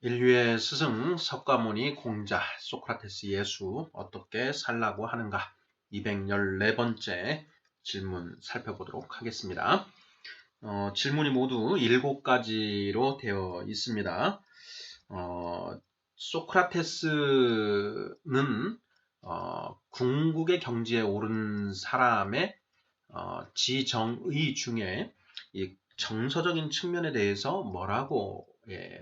인류의 스승 석가모니 공자 소크라테스 예수 어떻게 살라고 하는가 214번째 질문 살펴보도록 하겠습니다. 질문이 모두 7가지로 되어 있습니다. 소크라테스는 궁극의 경지에 오른 사람의 지정의 중에 이 정서적인 측면에 대해서 뭐라고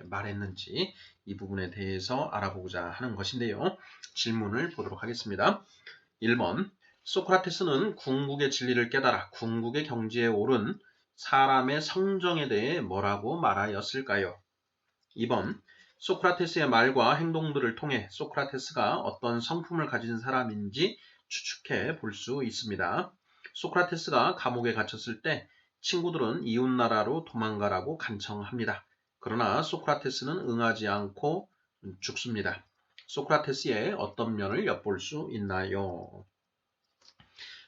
말했는지 이 부분에 대해서 알아보고자 하는 것인데요. 질문을 보도록 하겠습니다. 1번 소크라테스는 궁극의 진리를 깨달아 궁극의 경지에 오른 사람의 성정에 대해 뭐라고 말하였을까요? 2번 소크라테스의 말과 행동들을 통해 소크라테스가 어떤 성품을 가진 사람인지 추측해 볼 수 있습니다. 소크라테스가 감옥에 갇혔을 때 친구들은 이웃나라로 도망가라고 간청합니다. 그러나 소크라테스는 응하지 않고 죽습니다. 소크라테스의 어떤 면을 엿볼 수 있나요?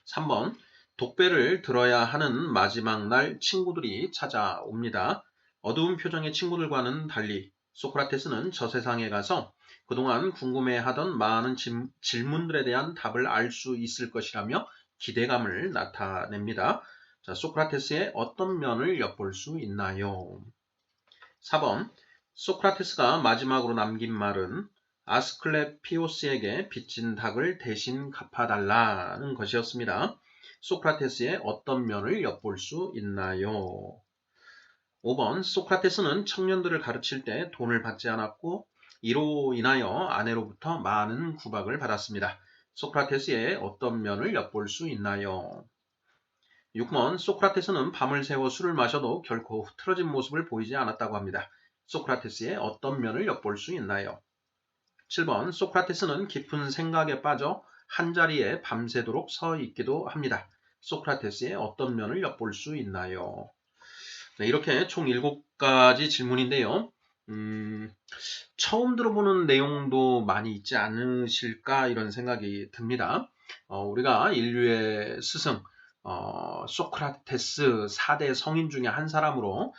3번 독배를 들어야 하는 마지막 날 친구들이 찾아옵니다. 어두운 표정의 친구들과는 달리 소크라테스는 저 세상에 가서 그동안 궁금해하던 많은 질문들에 대한 답을 알 수 있을 것이라며 기대감을 나타냅니다. 자, 소크라테스의 어떤 면을 엿볼 수 있나요? 4번 소크라테스가 마지막으로 남긴 말은 아스클레피오스에게 빚진 닭을 대신 갚아달라는 것이었습니다. 소크라테스의 어떤 면을 엿볼 수 있나요? 5번 소크라테스는 청년들을 가르칠 때 돈을 받지 않았고 이로 인하여 아내로부터 많은 구박을 받았습니다. 소크라테스의 어떤 면을 엿볼 수 있나요? 6번 소크라테스는 밤을 새워 술을 마셔도 결코 흐트러진 모습을 보이지 않았다고 합니다. 소크라테스의 어떤 면을 엿볼 수 있나요? 7번 소크라테스는 깊은 생각에 빠져 한자리에 밤새도록 서 있기도 합니다. 소크라테스의 어떤 면을 엿볼 수 있나요? 네, 이렇게 총 7가지 질문인데요. 처음 들어보는 내용도 많이 있지 않으실까 이런 생각이 듭니다. 우리가 인류의 스승 소크라테스 4대 성인 중에 한 사람으로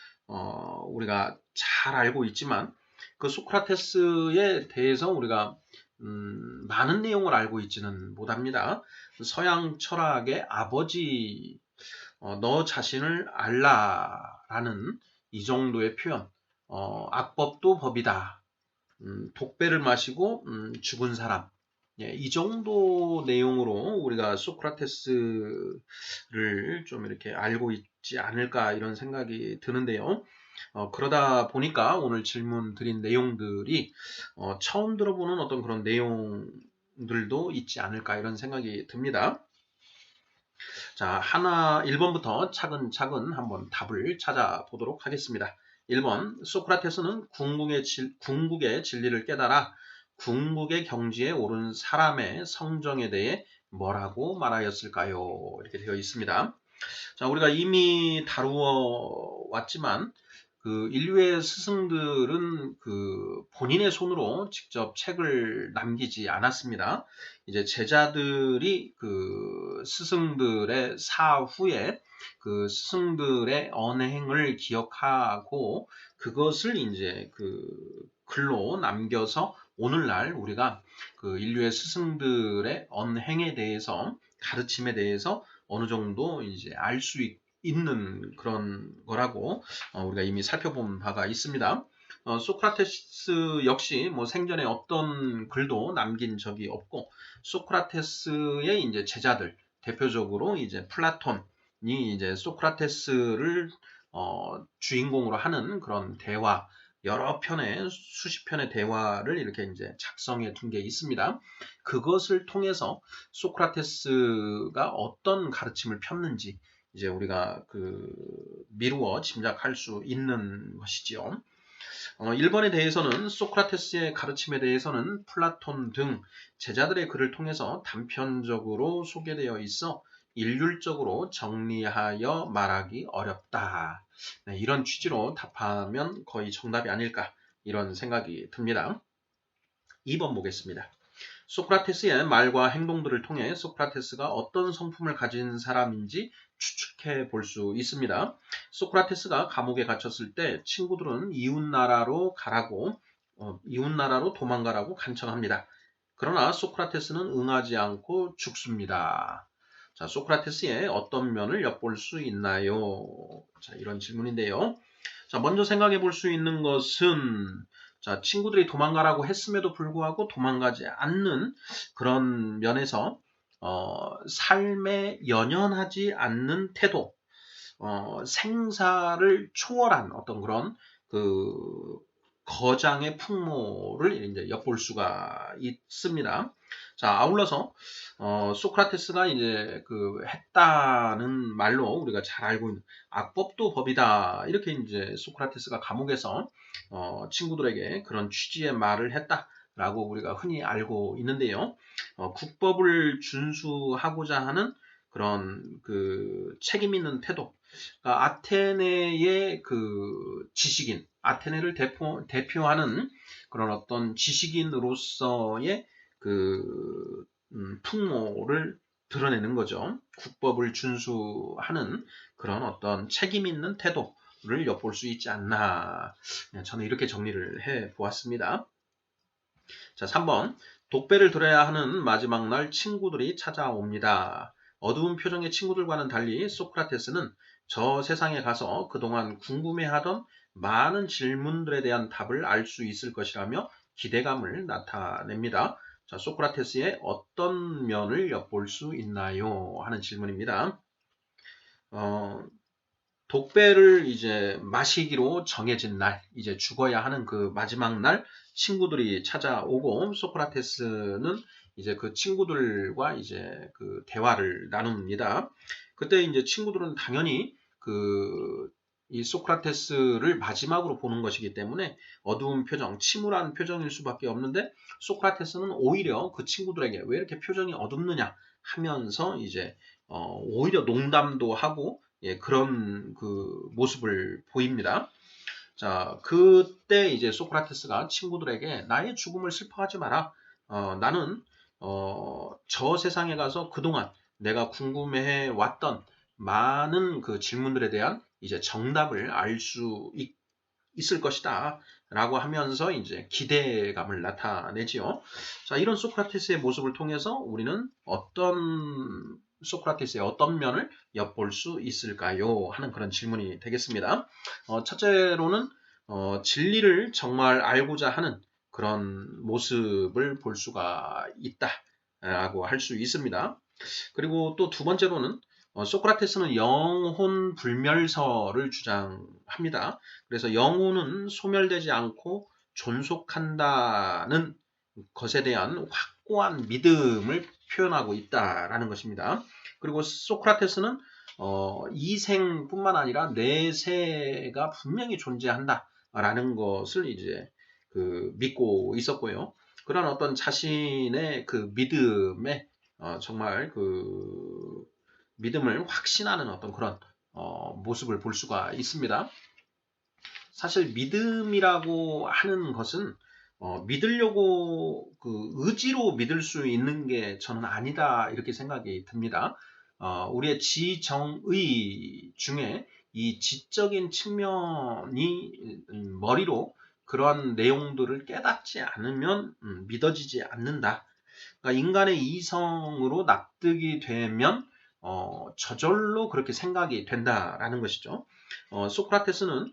우리가 잘 알고 있지만 그 소크라테스에 대해서 우리가 많은 내용을 알고 있지는 못합니다. 서양 철학의 아버지 너 자신을 알라라는 이 정도의 표현 악법도 법이다. 독배를 마시고 죽은 사람 예, 이 정도 내용으로 우리가 소크라테스를 좀 이렇게 알고 있지 않을까 이런 생각이 드는데요. 그러다 보니까 오늘 질문 드린 내용들이 처음 들어보는 어떤 그런 내용들도 있지 않을까 이런 생각이 듭니다. 자, 1번부터 차근차근 한번 답을 찾아보도록 하겠습니다. 1번, 소크라테스는 궁극의 진리를 깨달아 궁극의 경지에 오른 사람의 성정에 대해 뭐라고 말하였을까요? 이렇게 되어 있습니다. 자, 우리가 이미 다루어 왔지만 그 인류의 스승들은 그 본인의 손으로 직접 책을 남기지 않았습니다. 이제 제자들이 그 스승들의 사후에 그 스승들의 언행을 기억하고 그것을 이제 그 글로 남겨서 오늘날 우리가 그 인류의 스승들의 언행에 대해서 가르침에 대해서 어느 정도 이제 알 수 있는 그런 거라고 우리가 이미 살펴본 바가 있습니다. 소크라테스 역시 뭐 생전에 어떤 글도 남긴 적이 없고 소크라테스의 이제 제자들 대표적으로 이제 플라톤이 이제 소크라테스를 주인공으로 하는 그런 대화 여러 편의 수십 편의 대화를 이렇게 이제 작성해 둔 게 있습니다. 그것을 통해서 소크라테스가 어떤 가르침을 폈는지 이제 우리가 그 미루어 짐작할 수 있는 것이지요. 1번에 대해서는 소크라테스의 가르침에 대해서는 플라톤 등 제자들의 글을 통해서 단편적으로 소개되어 있어 일률적으로 정리하여 말하기 어렵다. 네, 이런 취지로 답하면 거의 정답이 아닐까 이런 생각이 듭니다. 2번 보겠습니다. 소크라테스의 말과 행동들을 통해 소크라테스가 어떤 성품을 가진 사람인지 추측해 볼 수 있습니다. 소크라테스가 감옥에 갇혔을 때 친구들은 이웃나라로 가라고 이웃나라로 도망가라고 간청합니다. 그러나 소크라테스는 응하지 않고 죽습니다. 자, 소크라테스의 어떤 면을 엿볼 수 있나요? 자, 이런 질문인데요. 자, 먼저 생각해 볼 수 있는 것은, 자, 친구들이 도망가라고 했음에도 불구하고 도망가지 않는 그런 면에서, 삶에 연연하지 않는 태도, 생사를 초월한 어떤 그런 그 거장의 풍모를 이제 엿볼 수가 있습니다. 자, 아울러서 소크라테스가 이제 그 했다는 말로 우리가 잘 알고 있는 악법도 법이다. 이렇게 이제 소크라테스가 감옥에서 친구들에게 그런 취지의 말을 했다라고 우리가 흔히 알고 있는데요. 국법을 준수하고자 하는 그런 그 책임 있는 태도, 그러니까 아테네의 그 지식인, 아테네를 대표하는 그런 어떤 지식인으로서의 그 풍모를 드러내는 거죠. 국법을 준수하는 그런 어떤 책임 있는 태도를 엿볼 수 있지 않나. 저는 이렇게 정리를 해 보았습니다. 자, 3번. 독배를 들어야 하는 마지막 날 친구들이 찾아옵니다. 어두운 표정의 친구들과는 달리 소크라테스는 저 세상에 가서 그동안 궁금해하던 많은 질문들에 대한 답을 알 수 있을 것이라며 기대감을 나타냅니다. 자, 소크라테스의 어떤 면을 엿볼 수 있나요? 하는 질문입니다. 독배를 이제 마시기로 정해진 날, 이제 죽어야 하는 그 마지막 날 친구들이 찾아오고 소크라테스는 이제 그 친구들과 이제 그 대화를 나눕니다. 그때 이제 친구들은 당연히 이 소크라테스를 마지막으로 보는 것이기 때문에 어두운 표정, 침울한 표정일 수밖에 없는데 소크라테스는 오히려 그 친구들에게 왜 이렇게 표정이 어둡느냐 하면서 이제 오히려 농담도 하고 그런 그 모습을 보입니다. 자, 그때 이제 소크라테스가 친구들에게 나의 죽음을 슬퍼하지 마라. 나는 저 세상에 가서 그동안 내가 궁금해해 왔던 많은 그 질문들에 대한 이제 정답을 알 수 있을 것이다. 라고 하면서 이제 기대감을 나타내지요. 자, 이런 소크라테스의 모습을 통해서 우리는 소크라테스의 어떤 면을 엿볼 수 있을까요? 하는 그런 질문이 되겠습니다. 첫째로는 진리를 정말 알고자 하는 그런 모습을 볼 수가 있다라고 할 수 있습니다. 그리고 또 두 번째로는 소크라테스는 영혼 불멸설을 주장합니다. 그래서 영혼은 소멸되지 않고 존속한다는 것에 대한 확고한 믿음을 표현하고 있다라는 것입니다. 그리고 소크라테스는 이생뿐만 아니라 내세가 분명히 존재한다라는 것을 이제 믿고 있었고요. 그런 어떤 자신의 그 믿음에 정말 그 믿음을 확신하는 어떤 그런 모습을 볼 수가 있습니다. 사실 믿음이라고 하는 것은 믿으려고 그 의지로 믿을 수 있는 게 저는 아니다 이렇게 생각이 듭니다. 우리의 지정의 중에 이 지적인 측면이 머리로 그러한 내용들을 깨닫지 않으면 믿어지지 않는다. 그러니까 인간의 이성으로 납득이 되면 저절로 그렇게 생각이 된다라는 것이죠. 소크라테스는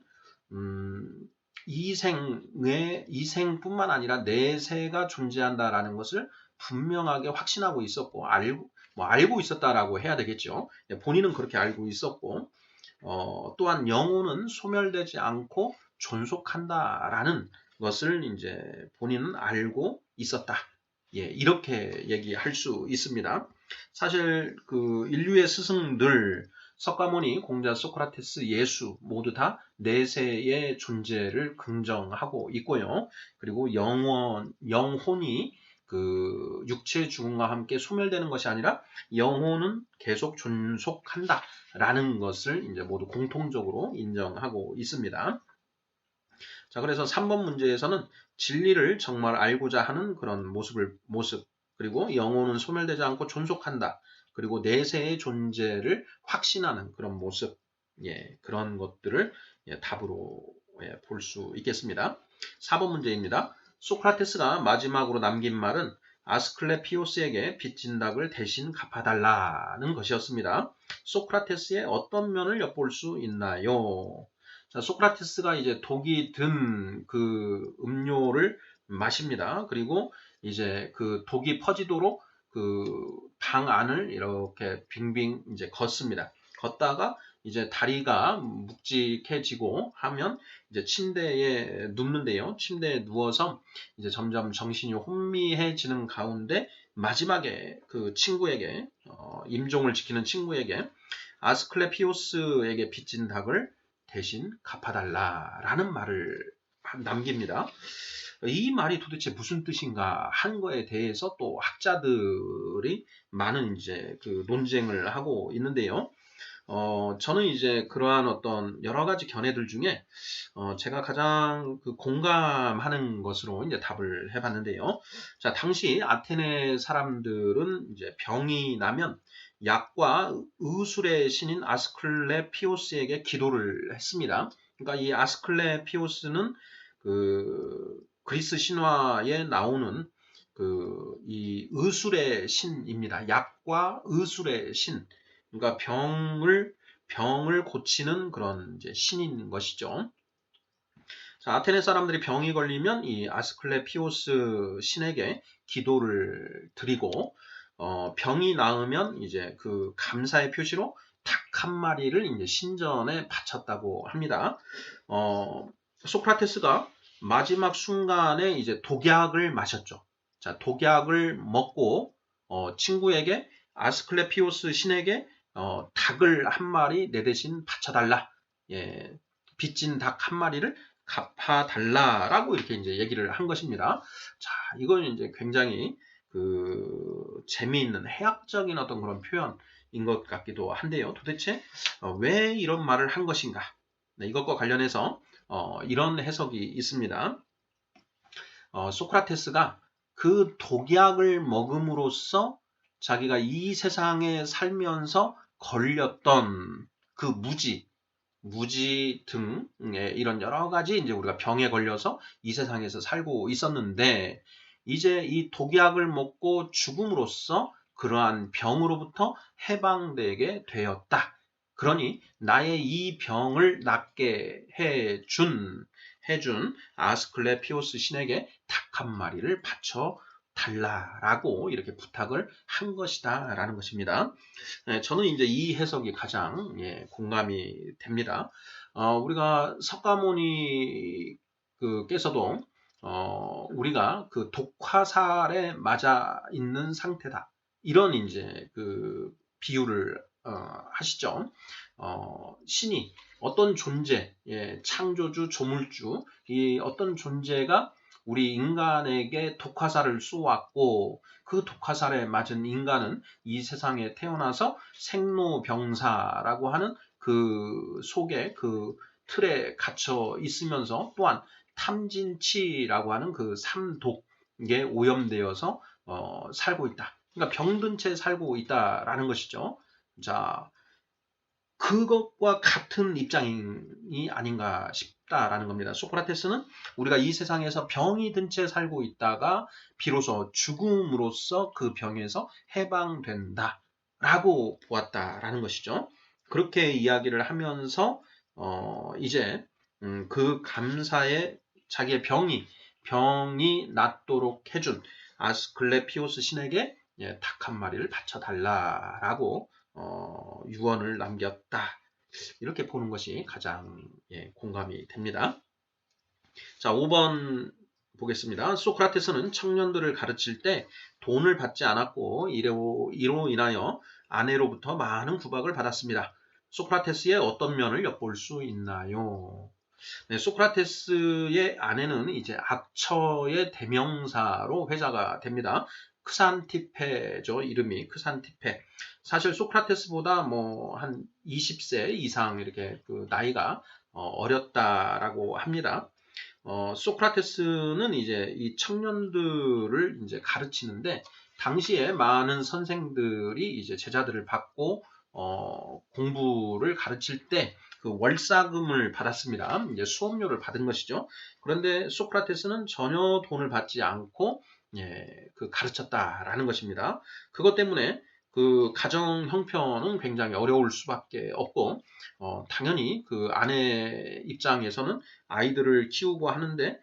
이생뿐만 아니라 내세가 존재한다라는 것을 분명하게 확신하고 있었고 알고 있었다라고 해야 되겠죠. 본인은 그렇게 알고 있었고 또한 영혼은 소멸되지 않고 존속한다라는 것을 이제 본인은 알고 있었다. 이렇게 얘기할 수 있습니다. 사실 그 인류의 스승들 석가모니, 공자, 소크라테스, 예수 모두 다 내세의 존재를 긍정하고 있고요. 그리고 영혼이 그 육체의 죽음과 함께 소멸되는 것이 아니라 영혼은 계속 존속한다라는 것을 이제 모두 공통적으로 인정하고 있습니다. 자, 그래서 3번 문제에서는 진리를 정말 알고자 하는 그런 모습, 그리고 영혼은 소멸되지 않고 존속한다. 그리고 내세의 존재를 확신하는 그런 모습, 그런 것들을 답으로 볼 수 있겠습니다. 4번 문제입니다. 소크라테스가 마지막으로 남긴 말은 아스클레피오스에게 빚진 닭을 대신 갚아달라는 것이었습니다. 소크라테스의 어떤 면을 엿볼 수 있나요? 자, 소크라테스가 이제 독이 든 그 음료를 마십니다. 그리고 이제 그 독이 퍼지도록 그 방 안을 이렇게 빙빙 이제 걷습니다. 걷다가 이제 다리가 묵직해지고 하면 이제 침대에 눕는데요. 침대에 누워서 이제 점점 정신이 혼미해지는 가운데 마지막에 그 친구에게 임종을 지키는 친구에게 아스클레피오스에게 빚진 닭을 대신 갚아달라라는 말을 남깁니다. 이 말이 도대체 무슨 뜻인가 한 거에 대해서 또 학자들이 많은 이제 그 논쟁을 하고 있는데요. 저는 이제 그러한 어떤 여러 가지 견해들 중에 제가 가장 그 공감하는 것으로 이제 답을 해봤는데요. 자, 당시 아테네 사람들은 이제 병이 나면 약과 의술의 신인 아스클레피오스에게 기도를 했습니다. 그러니까 이 아스클레피오스는 그 그리스 신화에 나오는 그 이 의술의 신입니다. 약과 의술의 신. 그러니까 병을 고치는 그런 이제 신인 것이죠. 자, 아테네 사람들이 병이 걸리면 이 아스클레피오스 신에게 기도를 드리고 병이 나으면 이제 그 감사의 표시로 닭 한 마리를 이제 신전에 바쳤다고 합니다. 소크라테스가 마지막 순간에 이제 독약을 마셨죠. 자, 독약을 먹고 친구에게 아스클레피오스 신에게 닭을 한 마리 내 대신 바쳐달라. 예, 빚진 닭 한 마리를 갚아달라라고 이렇게 이제 얘기를 한 것입니다. 자, 이건 이제 굉장히 그 재미있는 해학적인 어떤 그런 표현인 것 같기도 한데요. 도대체 왜 이런 말을 한 것인가? 네, 이것과 관련해서 이런 해석이 있습니다. 소크라테스가 그 독약을 먹음으로써 자기가 이 세상에 살면서 걸렸던 그 무지 등의 이런 여러 가지 이제 우리가 병에 걸려서 이 세상에서 살고 있었는데 이제 이 독약을 먹고 죽음으로써 그러한 병으로부터 해방되게 되었다. 그러니 나의 이 병을 낫게 해준 아스클레피오스 신에게 닭 한 마리를 바쳐 달라라고 이렇게 부탁을 한 것이다라는 것입니다. 저는 이제 이 해석이 가장 공감이 됩니다. 우리가 석가모니 께서도 우리가 그 독화살에 맞아 있는 상태다. 이런 이제 그 비유를 하시죠. 신이 어떤 존재, 창조주, 조물주, 이 어떤 존재가 우리 인간에게 독화살을 쏘았고 그 독화살에 맞은 인간은 이 세상에 태어나서 생로병사라고 하는 그 속에 그 틀에 갇혀 있으면서 또한 탐진치라고 하는 그 삼독에 오염되어서 살고 있다. 그러니까 병든 채 살고 있다라는 것이죠. 자, 그것과 같은 입장이 아닌가 싶다라는 겁니다. 소크라테스는 우리가 이 세상에서 병이 든 채 살고 있다가 비로소 죽음으로써 그 병에서 해방된다라고 보았다라는 것이죠. 그렇게 이야기를 하면서 이제 그 감사에 자기의 병이 낫도록 해준 아스클레피오스 신에게 닭 한 마리를 바쳐달라라고 유언을 남겼다. 이렇게 보는 것이 가장 공감이 됩니다. 자, 5번 보겠습니다. 소크라테스는 청년들을 가르칠 때 돈을 받지 않았고 이로 인하여 아내로부터 많은 구박을 받았습니다. 소크라테스의 어떤 면을 엿볼 수 있나요? 네, 소크라테스의 아내는 이제 악처의 대명사로 회자가 됩니다. 크산티페죠. 이름이 크산티페. 사실 소크라테스보다 뭐 한 20세 이상 이렇게 그 나이가 어렸다라고 합니다. 소크라테스는 이제 이 청년들을 이제 가르치는데 당시에 많은 선생들이 이제 제자들을 받고 공부를 가르칠 때 그 월사금을 받았습니다. 이제 수업료를 받은 것이죠. 그런데 소크라테스는 전혀 돈을 받지 않고 그 가르쳤다라는 것입니다. 그것 때문에 그 가정 형편은 굉장히 어려울 수밖에 없고 당연히 그 아내 입장에서는 아이들을 키우고 하는데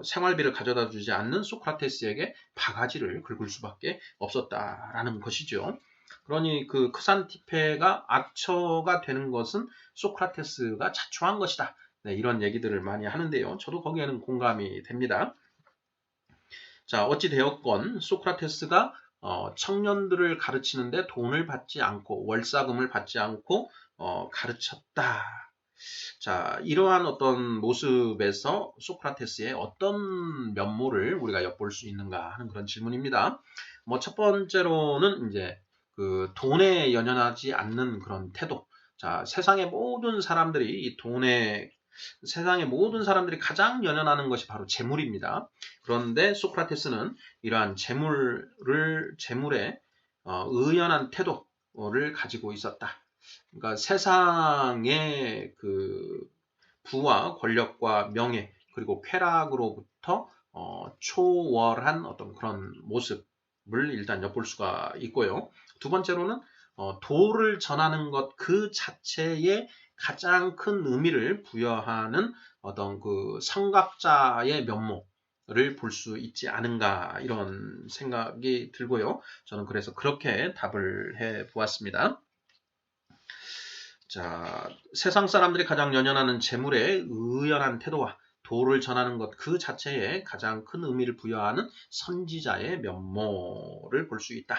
생활비를 가져다 주지 않는 소크라테스에게 바가지를 긁을 수밖에 없었다라는 것이죠. 그러니 그 크산티페가 악처가 되는 것은 소크라테스가 자초한 것이다. 네, 이런 얘기들을 많이 하는데요. 저도 거기에는 공감이 됩니다. 자, 어찌 되었건 소크라테스가 청년들을 가르치는데 돈을 받지 않고 월사금을 받지 않고 가르쳤다. 자, 이러한 어떤 모습에서 소크라테스의 어떤 면모를 우리가 엿볼 수 있는가 하는 그런 질문입니다. 뭐 첫 번째로는 이제 그 돈에 연연하지 않는 그런 태도. 자, 세상의 모든 사람들이 가장 연연하는 것이 바로 재물입니다. 그런데 소크라테스는 이러한 재물에 의연한 태도를 가지고 있었다. 그러니까 세상의 그 부와 권력과 명예 그리고 쾌락으로부터 초월한 어떤 그런 모습을 일단 엿볼 수가 있고요. 두 번째로는 도를 전하는 것 그 자체에 가장 큰 의미를 부여하는 어떤 그 성각자의 면모를 볼 수 있지 않은가 이런 생각이 들고요. 저는 그래서 그렇게 답을 해 보았습니다. 자, 세상 사람들이 가장 연연하는 재물에 의연한 태도와 도를 전하는 것 그 자체에 가장 큰 의미를 부여하는 선지자의 면모를 볼 수 있다.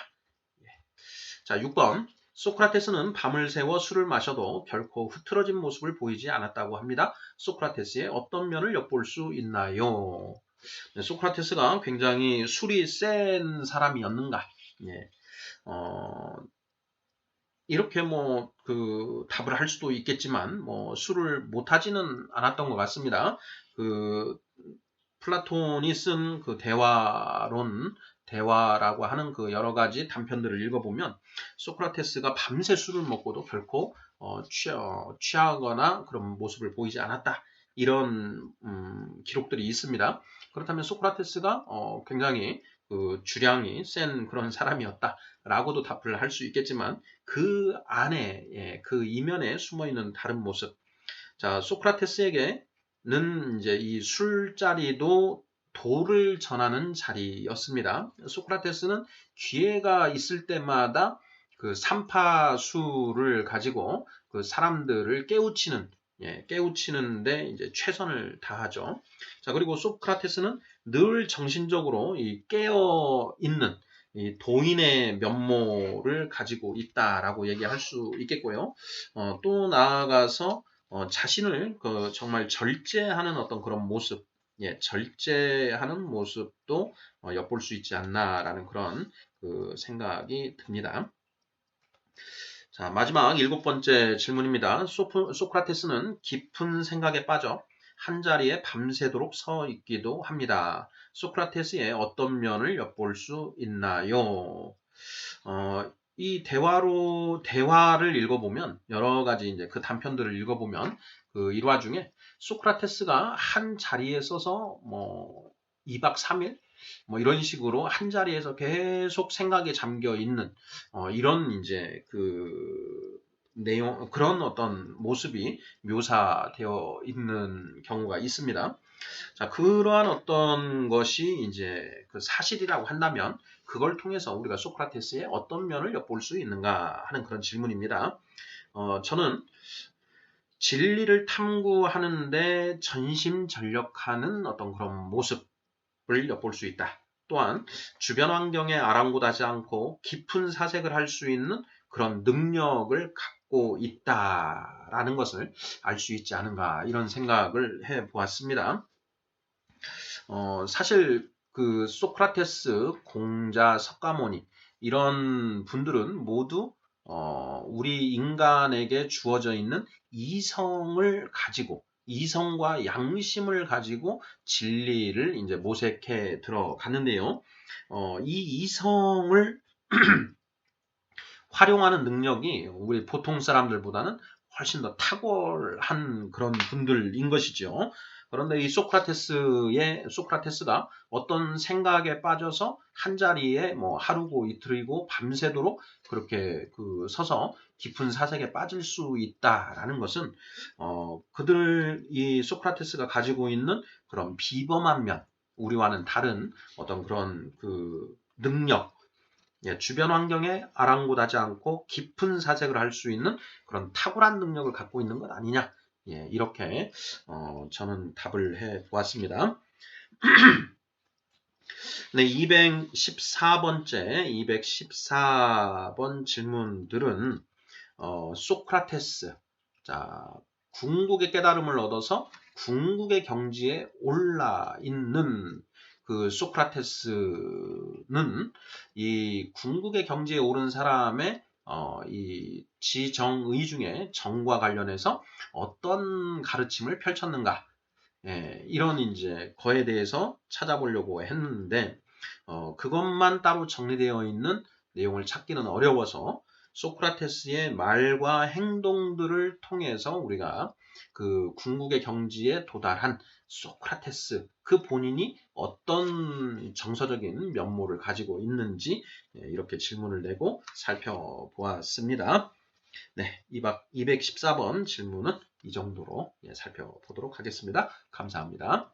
자, 6번. 소크라테스는 밤을 새워 술을 마셔도 결코 흐트러진 모습을 보이지 않았다고 합니다. 소크라테스의 어떤 면을 엿볼 수 있나요? 네, 소크라테스가 굉장히 술이 센 사람이었는가? 예, 이렇게 뭐 그 답을 할 수도 있겠지만 뭐 술을 못하지는 않았던 것 같습니다. 그 플라톤이 쓴 그 대화라고 하는 그 여러 가지 단편들을 읽어보면 소크라테스가 밤새 술을 먹고도 결코 취하거나 그런 모습을 보이지 않았다. 이런 기록들이 있습니다. 그렇다면 소크라테스가 굉장히 그 주량이 센 그런 사람이었다라고도 답을 할 수 있겠지만 그 안에 그 이면에 숨어 있는 다른 모습. 자, 소크라테스에게는 이제 이 술자리도 도를 전하는 자리였습니다. 소크라테스는 기회가 있을 때마다 그 삼파술을 가지고 그 사람들을 깨우치는데 이제 최선을 다하죠. 자, 그리고 소크라테스는 늘 정신적으로 이 깨어 있는 이 도인의 면모를 가지고 있다라고 얘기할 수 있겠고요. 또 나아가서 자신을 그 정말 절제하는 어떤 그런 모습, 절제하는 모습도 엿볼 수 있지 않나라는 그런 그 생각이 듭니다. 자, 마지막 7번째 질문입니다. 소크라테스는 깊은 생각에 빠져 한자리에 밤새도록 서 있기도 합니다. 소크라테스의 어떤 면을 엿볼 수 있나요? 이 대화를 읽어보면, 여러 가지 이제 그 단편들을 읽어보면, 그 일화 중에 소크라테스가 한 자리에 서서 뭐 2박 3일? 뭐 이런 식으로 한 자리에서 계속 생각에 잠겨 있는 이런 이제 그 내용 그런 어떤 모습이 묘사되어 있는 경우가 있습니다. 자, 그러한 어떤 것이 이제 그 사실이라고 한다면 그걸 통해서 우리가 소크라테스의 어떤 면을 엿볼 수 있는가 하는 그런 질문입니다. 저는 진리를 탐구하는데 전심전력하는 어떤 그런 모습을 엿볼 수 있다. 또한 주변 환경에 아랑곳하지 않고 깊은 사색을 할 수 있는 그런 능력을 갖고 있다라는 것을 알 수 있지 않은가 이런 생각을 해 보았습니다. 사실 그 소크라테스, 공자, 석가모니 이런 분들은 모두 우리 인간에게 주어져 있는 이성과 양심을 가지고 진리를 이제 모색해 들어갔는데요. 이 이성을 활용하는 능력이 우리 보통 사람들보다는 훨씬 더 탁월한 그런 분들인 것이죠. 그런데 이 소크라테스가 어떤 생각에 빠져서 한 자리에 뭐 하루고 이틀이고 밤새도록 그렇게 서서 깊은 사색에 빠질 수 있다라는 것은 이 소크라테스가 가지고 있는 그런 비범한 면, 우리와는 다른 어떤 그런 능력, 주변 환경에 아랑곳하지 않고 깊은 사색을 할 수 있는 그런 탁월한 능력을 갖고 있는 것 아니냐. 이렇게 저는 답을 해 보았습니다. 네, 214번 질문들은 소크라테스, 자, 궁극의 깨달음을 얻어서 궁극의 경지에 올라 있는 소크라테스는 이 궁극의 경지에 오른 사람의 이 지정의 중에 정과 관련해서 어떤 가르침을 펼쳤는가, 이런 이제 거에 대해서 찾아보려고 했는데 그것만 따로 정리되어 있는 내용을 찾기는 어려워서 소크라테스의 말과 행동들을 통해서 우리가 궁극의 경지에 도달한 소크라테스 그 본인이 어떤 정서적인 면모를 가지고 있는지 이렇게 질문을 내고 살펴보았습니다. 네, 214번 질문은 이 정도로 살펴보도록 하겠습니다. 감사합니다.